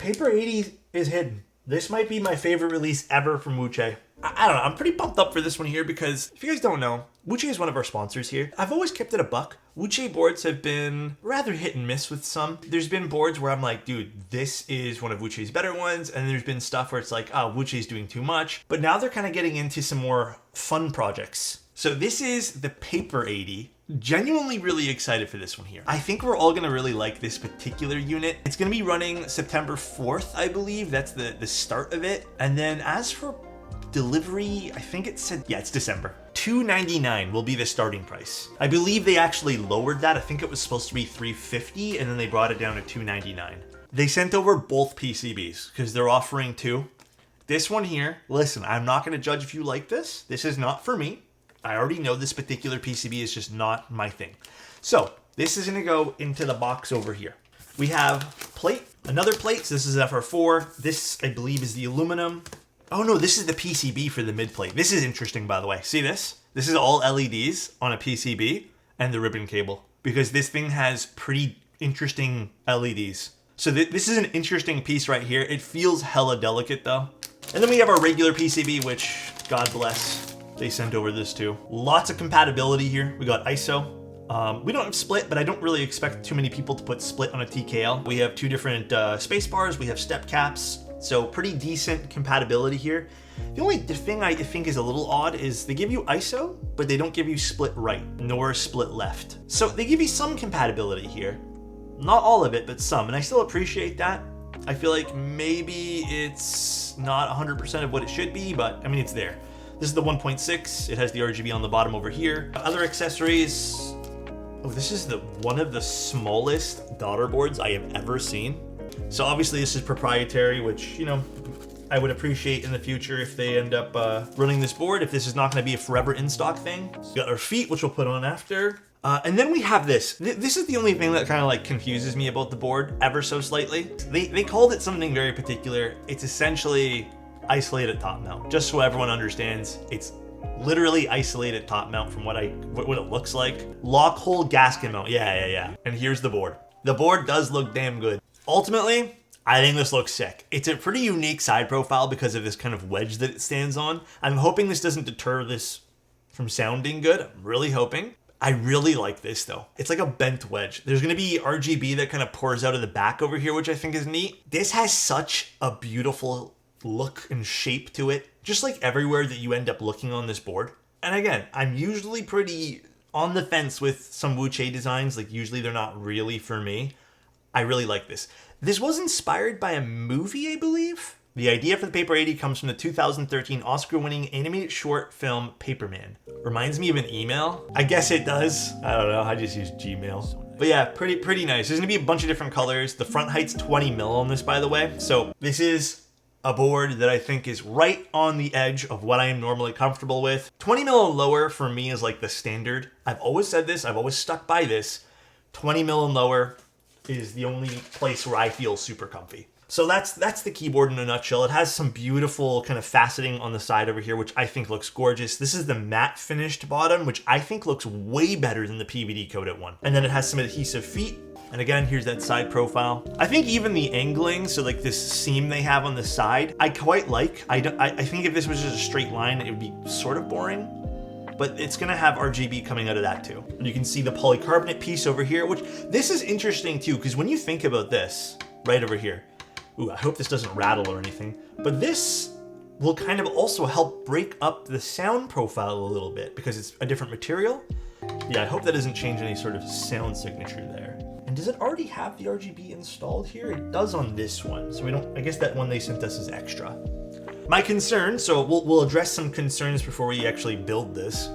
Paper80 is hidden. This might be my favorite release ever from Wuque. I don't know, I'm pretty pumped up for this one here because if you guys don't know, Wuque is one of our sponsors here. I've always kept it a buck. Wuque boards have been rather hit and miss with some. There's been boards where I'm like, dude, this is one of Wuque's better ones. And there's been stuff where it's like, oh, Wuque's doing too much. But now they're kind of getting into some more fun projects. So this is the Paper80. Genuinely really excited for this one here. I think we're all gonna really like this particular unit. It's gonna be running September 4th, I believe. That's the start of it. And then as for delivery, I think it said, yeah, it's December. $299 will be the starting price. I believe they actually lowered that. I think it was supposed to be $350 and then they brought it down to $299. They sent over both PCBs because they're offering two. This one here, listen, I'm not gonna judge if you like this. This is not for me. I already know this particular PCB is just not my thing. So this is gonna go into the box over here. We have plate, another plate. So this is FR4. This, I believe, is the aluminum. Oh no, this is the PCB for the mid plate. This is interesting, by the way. See this? This is all LEDs on a PCB and the ribbon cable because this thing has pretty interesting LEDs. So this is an interesting piece right here. It feels hella delicate though. And then we have our regular PCB, which God bless. They sent over this too. Lots of compatibility here. We got ISO. We don't have split, but I don't really expect too many people to put split on a TKL. We have two different space bars. We have step caps. So pretty decent compatibility here. The only thing I think is a little odd is they give you ISO, but they don't give you split right, nor split left. So they give you some compatibility here. Not all of it, but some. And I still appreciate that. I feel like maybe it's not 100% of what it should be, but I mean, it's there. This is the 1.6. It has the RGB on the bottom over here. Other accessories. Oh, this is one of the smallest daughter boards I have ever seen. So obviously this is proprietary, which, you know, I would appreciate in the future if they end up running this board, if this is not going to be a forever in stock thing. We got our feet, which we'll put on after. And then we have this. This is the only thing that kind of like confuses me about the board ever so slightly. They called it something very particular. It's essentially isolated top mount. Just so everyone understands, it's literally isolated top mount from what it looks like. Lock hole gasket mount. Yeah. And here's the board. The board does look damn good. Ultimately, I think this looks sick. It's a pretty unique side profile because of this kind of wedge that it stands on. I'm hoping this doesn't deter this from sounding good. I'm really hoping. I really like this though. It's like a bent wedge. There's gonna be RGB that kind of pours out of the back over here, which I think is neat. This has such a beautiful look and shape to it, just like everywhere that you end up looking on this board. And again, I'm usually pretty on the fence with some Wuque designs. Like usually they're not really for me. I really like this. This was inspired by a movie, I believe. The idea for the Paper80 comes from the 2013 Oscar-winning animated short film Paperman. Reminds me of an email. I guess it does. I don't know. I just use Gmail. But yeah, pretty nice. There's gonna be a bunch of different colors. The front height's 20 mil on this, by the way. So this is a board that I think is right on the edge of what I am normally comfortable with. 20 mil and lower for me is like the standard. I've always said this. I've always stuck by this. 20 mil and lower is the only place where I feel super comfy. So that's the keyboard in a nutshell. It has some beautiful kind of faceting on the side over here, which I think looks gorgeous. This is the matte finished bottom, which I think looks way better than the PVD coated one. And then it has some adhesive feet. And again, here's that side profile. I think even the angling, so like this seam they have on the side, I quite like. I think if this was just a straight line, it would be sort of boring. But it's gonna have RGB coming out of that too. And you can see the polycarbonate piece over here, which this is interesting too, because when you think about this, right over here, ooh, I hope this doesn't rattle or anything, but this will kind of also help break up the sound profile a little bit because it's a different material. Yeah, I hope that doesn't change any sort of sound signature there. And does it already have the RGB installed here? It does on this one, so we don't, I guess that one they sent us is extra. My concern, so we'll address some concerns before we actually build this.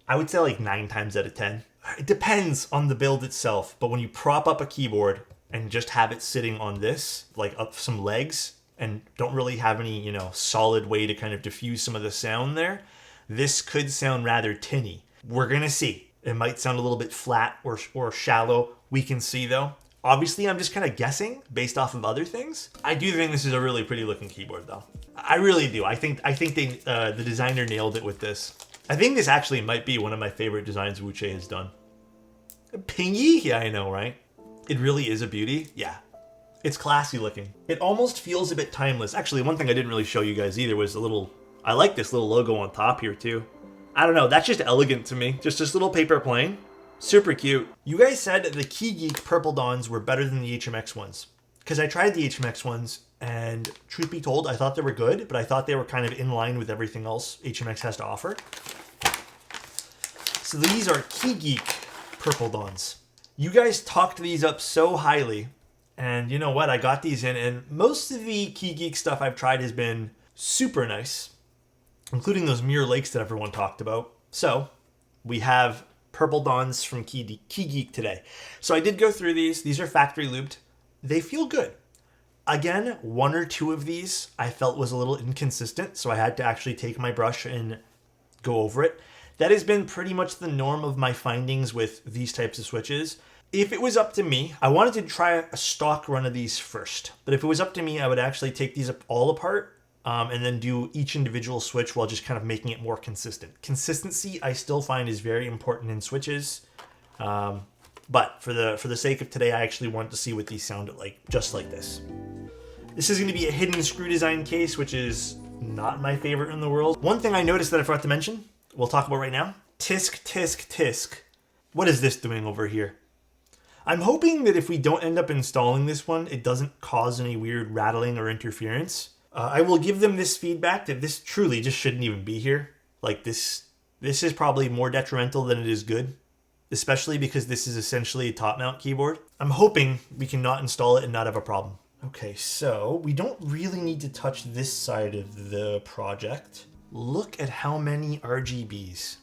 I would say like 9 times out of 10. It depends on the build itself, but when you prop up a keyboard and just have it sitting on this, like up some legs, and don't really have any, you know, solid way to kind of diffuse some of the sound there, this could sound rather tinny. We're gonna see. It might sound a little bit flat or shallow. We can see though. Obviously, I'm just kind of guessing based off of other things. I do think this is a really pretty looking keyboard though. I really do. I think the designer nailed it with this. I think this actually might be one of my favorite designs Wuque has done. Pingy? Yeah, I know, right? It really is a beauty. Yeah. It's classy looking. It almost feels a bit timeless. Actually, one thing I didn't really show you guys either was I like this little logo on top here too. I don't know, that's just elegant to me. Just this little paper plane. Super cute. You guys said the Key Geek Purple Dawns were better than the HMX ones. Because I tried the HMX ones, and truth be told, I thought they were good, but I thought they were kind of in line with everything else HMX has to offer. So these are Key Geek Purple Dawns. You guys talked these up so highly, and you know what? I got these in, and most of the Key Geek stuff I've tried has been super nice, including those Mirror Lakes that everyone talked about. So we have Purple Dawns from Key Geek today. So I did go through these. These are factory lubed. They feel good. Again, one or two of these I felt was a little inconsistent, so I had to actually take my brush and go over it. That has been pretty much the norm of my findings with these types of switches. If it was up to me, I wanted to try a stock run of these first. But if it was up to me, I would actually take these all apart and then do each individual switch while just kind of making it more consistent. Consistency, I still find, is very important in switches. But for the sake of today, I actually wanted to see what these sounded like, just like this. This is going to be a hidden screw design case, which is not my favorite in the world. One thing I noticed that I forgot to mention, we'll talk about right now. Tisk, tisk, tisk. What is this doing over here? I'm hoping that if we don't end up installing this one, it doesn't cause any weird rattling or interference. I will give them this feedback that this truly just shouldn't even be here. Like this is probably more detrimental than it is good, especially because this is essentially a top mount keyboard. I'm hoping we can not install it and not have a problem. Okay, so we don't really need to touch this side of the project. Look at how many RGBs.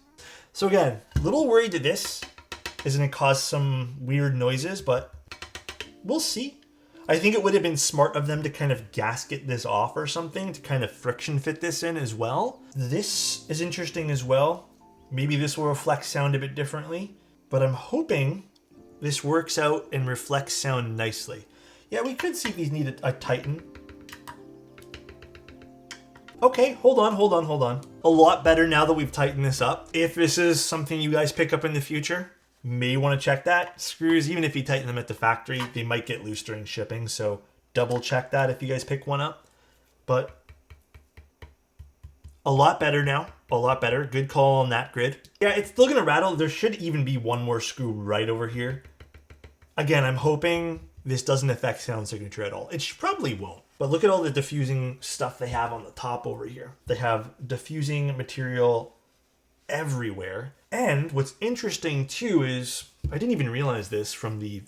So again, a little worried that this is going to cause some weird noises, but we'll see. I think it would have been smart of them to kind of gasket this off or something to kind of friction fit this in as well. This is interesting as well. Maybe this will reflect sound a bit differently, but I'm hoping this works out and reflects sound nicely. Yeah, we could see these need a tighten. Okay, hold on. A lot better now that we've tightened this up. If this is something you guys pick up in the future, may want to check that. Screws, even if you tighten them at the factory, they might get loose during shipping, so double check that if you guys pick one up. But a lot better now. A lot better. Good call on that grid. Yeah, it's still going to rattle. There should even be one more screw right over here. Again, I'm hoping this doesn't affect sound signature at all. It probably won't. But look at all the diffusing stuff they have on the top over here. They have diffusing material everywhere. And what's interesting too is, I didn't even realize this from the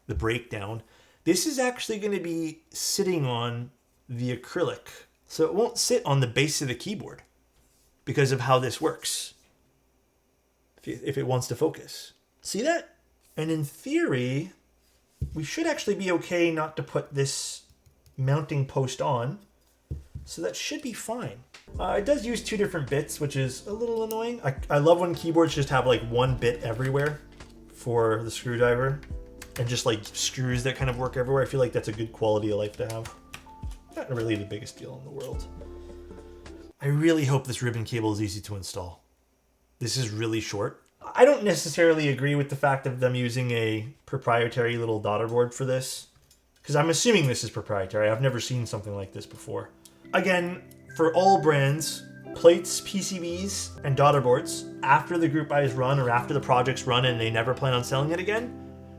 breakdown, this is actually going to be sitting on the acrylic. So it won't sit on the base of the keyboard because of how this works, if it wants to focus. See that? And in theory, we should actually be okay not to put this mounting post on, so that should be fine. It does use two different bits, which is a little annoying. I love when keyboards just have like one bit everywhere for the screwdriver and just like screws that kind of work everywhere. I feel like that's a good quality of life to have. Not really the biggest deal in the world. I really hope this ribbon cable is easy to install. This is really short. I don't necessarily agree with the fact of them using a proprietary little daughter board for this, because I'm assuming this is proprietary. I've never seen something like this before. Again, for all brands, plates, PCBs, and daughter boards, after the group buys run or after the projects run and they never plan on selling it again,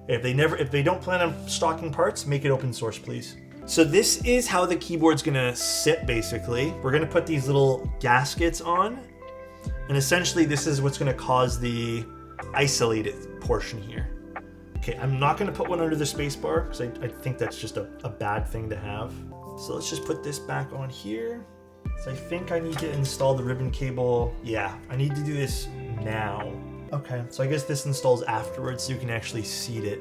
if they don't plan on stocking parts, make it open source, please. So this is how the keyboard's gonna sit, basically. We're gonna put these little gaskets on, and essentially this is what's gonna cause the isolated portion here. Okay, I'm not gonna put one under the space bar because I think that's just a bad thing to have. So let's just put this back on here. So I think I need to install the ribbon cable. Yeah, I need to do this now. Okay, so I guess this installs afterwards so you can actually seat it.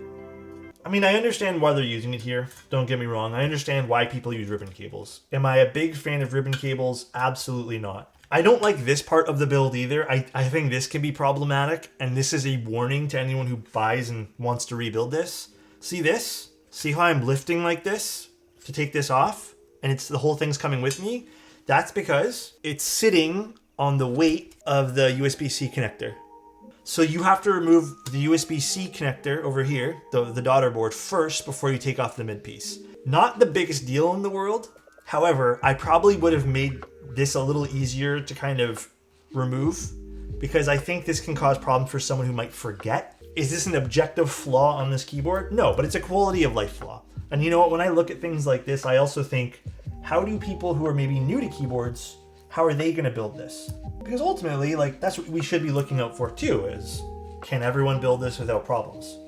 I mean, I understand why they're using it here. Don't get me wrong. I understand why people use ribbon cables. Am I a big fan of ribbon cables? Absolutely not. I don't like this part of the build either. I think this can be problematic, and this is a warning to anyone who buys and wants to rebuild this. See this? See how I'm lifting like this to take this off? And the whole thing's coming with me? That's because it's sitting on the weight of the USB-C connector. So you have to remove the USB-C connector over here, the daughter board, first before you take off the mid piece. Not the biggest deal in the world. However, I probably would have made this a little easier to kind of remove because I think this can cause problems for someone who might forget. Is this an objective flaw on this keyboard? No, but it's a quality of life flaw. And you know what, when I look at things like this, I also think, how do people who are maybe new to keyboards, how are they gonna build this? Because ultimately, like, that's what we should be looking out for too, is can everyone build this without problems?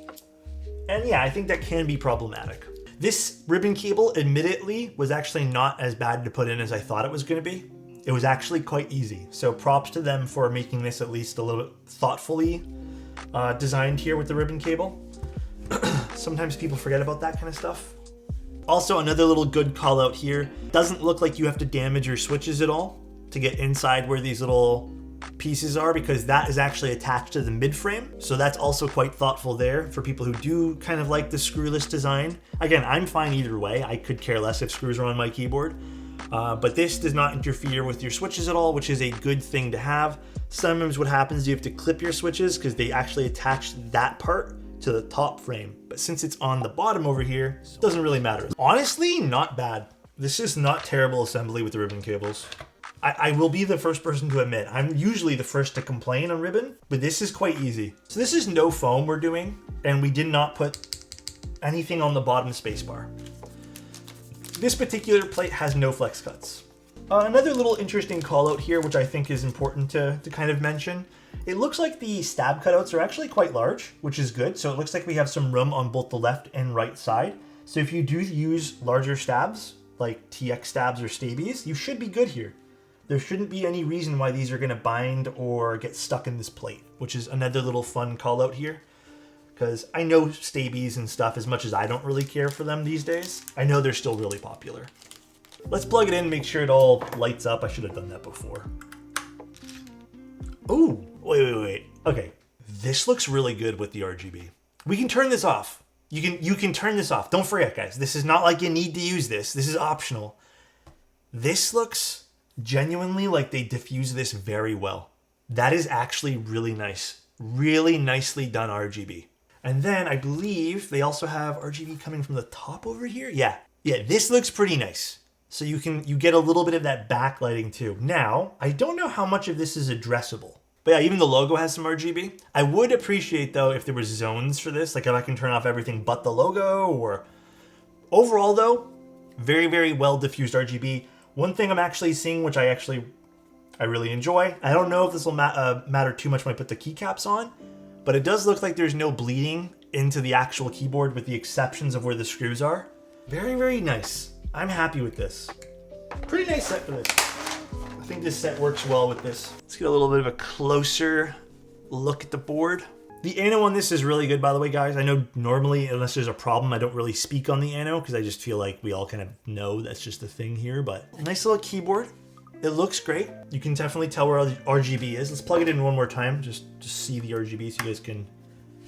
And yeah, I think that can be problematic. This ribbon cable, admittedly, was actually not as bad to put in as I thought it was going to be. It was actually quite easy. So props to them for making this at least a little bit thoughtfully designed here with the ribbon cable. Sometimes people forget about that kind of stuff. Also, another little good call out here. Doesn't look like you have to damage your switches at all to get inside where these little pieces are, because that is actually attached to the mid frame. So that's also quite thoughtful there for people who do kind of like the screwless design. Again, I'm fine either way. I could care less if screws are on my keyboard. But this does not interfere with your switches at all, which is a good thing to have. Sometimes what happens is you have to clip your switches because they actually attach that part to the top frame. But since it's on the bottom over here, it doesn't really matter. Honestly, not bad. This is not terrible assembly with the ribbon cables. I will be the first person to admit, I'm usually the first to complain on ribbon, but this is quite easy. So this is no foam we're doing, and we did not put anything on the bottom spacebar. This particular plate has no flex cuts. Another little interesting call out here, which I think is important to kind of mention. It looks like the stab cutouts are actually quite large, which is good. So it looks like we have some room on both the left and right side. So if you do use larger stabs, like TX stabs or stabies, you should be good here. There shouldn't be any reason why these are going to bind or get stuck in this plate, which is another little fun call out here. Because I know stabies and stuff, as much as I don't really care for them these days, I know they're still really popular. Let's plug it in, make sure it all lights up. I should have done that before. Ooh, wait. Okay, this looks really good with the RGB. We can turn this off. You can turn this off. Don't forget, guys. This is not like you need to use this. This is optional. This looks genuinely like they diffuse this very well. That is actually really nice. Really nicely done RGB. And then I believe they also have RGB coming from the top over here. Yeah, this looks pretty nice. So you get a little bit of that backlighting too. Now, I don't know how much of this is addressable. But yeah, even the logo has some RGB. I would appreciate though if there were zones for this, like if I can turn off everything but the logo, or overall though, very, very well diffused RGB. One thing I'm actually seeing, which I really enjoy, I don't know if this will matter too much when I put the keycaps on, but it does look like there's no bleeding into the actual keyboard with the exceptions of where the screws are. Very, very nice. I'm happy with this. Pretty nice set for this. I think this set works well with this. Let's get a little bit of a closer look at the board. The ano on this is really good, by the way, guys. I know normally, unless there's a problem, I don't really speak on the ano because I just feel like we all kind of know that's just a thing here, but nice little keyboard. It looks great. You can definitely tell where the RGB is. Let's plug it in one more time, just to see the RGB so you guys can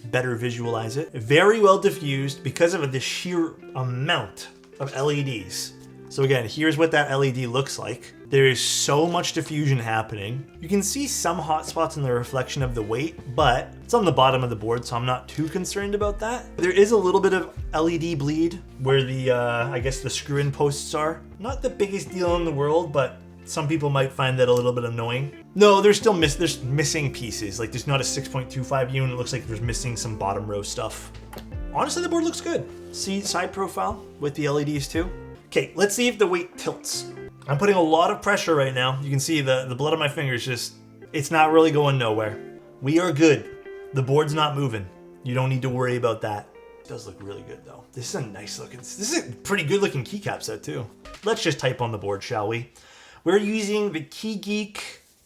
better visualize it. Very well diffused because of the sheer amount of LEDs. So again, here's what that LED looks like. There is so much diffusion happening. You can see some hot spots in the reflection of the weight, but it's on the bottom of the board, so I'm not too concerned about that. There is a little bit of LED bleed where the, I guess the screw-in posts are. Not the biggest deal in the world, but some people might find that a little bit annoying. No, there's still there's missing pieces. Like there's not a 6.25 unit. It looks like there's missing some bottom row stuff. Honestly, the board looks good. See side profile with the LEDs too. Okay, let's see if the weight tilts. I'm putting a lot of pressure right now. You can see the blood on my fingers it's not really going nowhere. We are good. The board's not moving. You don't need to worry about that. It does look really good though. This is a nice looking, this is a pretty good looking keycap set too. Let's just type on the board, shall we? We're using the KeyGeek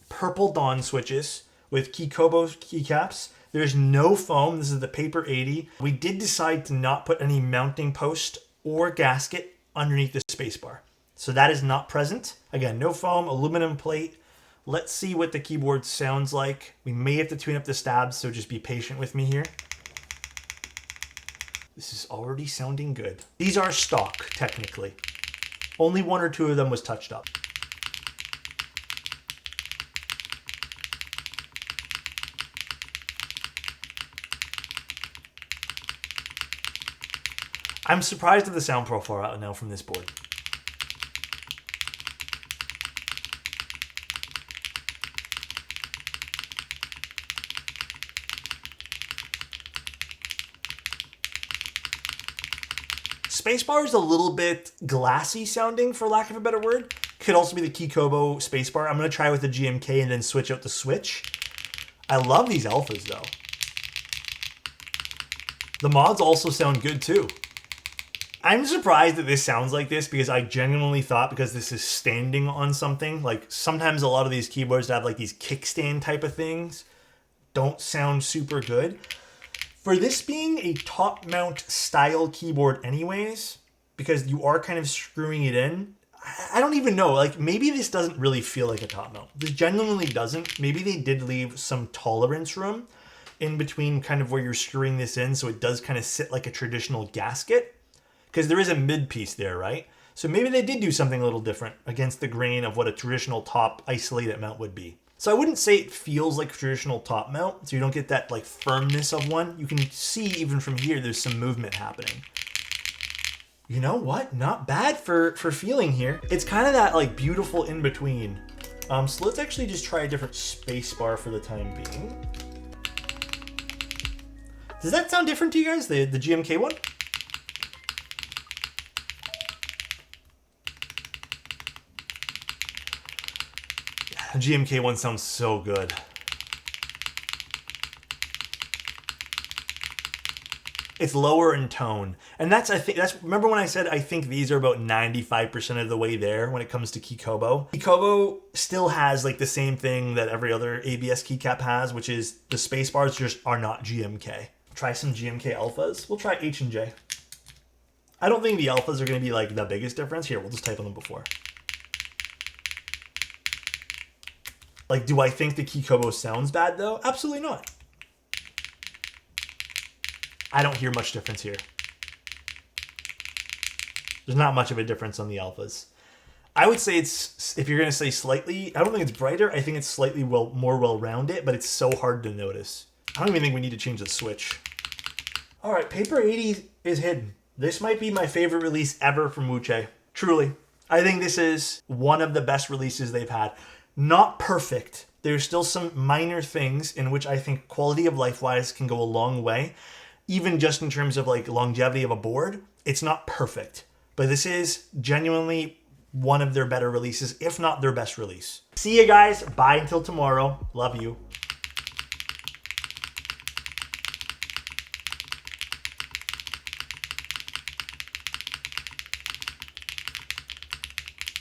Purple Dawn switches with Keykobo keycaps. There's no foam. This is the Paper80. We did decide to not put any mounting post or gasket underneath the spacebar. So that is not present. Again, no foam, aluminum plate. Let's see what the keyboard sounds like. We may have to tune up the stabs, so just be patient with me here. This is already sounding good. These are stock, technically. Only one or two of them was touched up. I'm surprised at the sound profile out now from this board. Spacebar is a little bit glassy sounding, for lack of a better word. Could also be the Kikobo spacebar. I'm going to try with the GMK and then switch out the switch. I love these alphas though. The mods also sound good too. I'm surprised that this sounds like this because I genuinely thought, because this is standing on something, like sometimes a lot of these keyboards that have like these kickstand type of things don't sound super good. For this being a top mount style keyboard anyways, because you are kind of screwing it in, I don't even know, like maybe this doesn't really feel like a top mount. This genuinely doesn't. Maybe they did leave some tolerance room in between kind of where you're screwing this in, so it does kind of sit like a traditional gasket, because there is a mid piece there, right? So maybe they did do something a little different against the grain of what a traditional top isolated mount would be. So I wouldn't say it feels like a traditional top mount, so you don't get that like firmness of one. You can see even from here, there's some movement happening. You know what? Not bad for feeling here. It's kind of that like beautiful in between. So let's actually just try a different space bar for the time being. Does that sound different to you guys, the GMK one? Yeah, the GMK one sounds so good. It's lower in tone. And remember when I said I think these are about 95% of the way there when it comes to Kikobo? Kikobo still has like the same thing that every other ABS keycap has, which is the space bars just are not GMK. Try some GMK alphas. We'll try H and J. I don't think the alphas are going to be like the biggest difference. Here, we'll just type on them before. Like, do I think the Kikobo sounds bad though? Absolutely not. I don't hear much difference here. There's not much of a difference on the alphas. I would say it's, if you're going to say slightly, I don't think it's brighter. I think it's slightly more well-rounded, but it's so hard to notice. I don't even think we need to change the switch. All right, Paper80 is hidden. This might be my favorite release ever from Wuque. Truly. I think this is one of the best releases they've had. Not perfect. There's still some minor things in which I think quality of life-wise can go a long way. Even just in terms of like longevity of a board, it's not perfect. But this is genuinely one of their better releases, if not their best release. See you guys. Bye until tomorrow. Love you.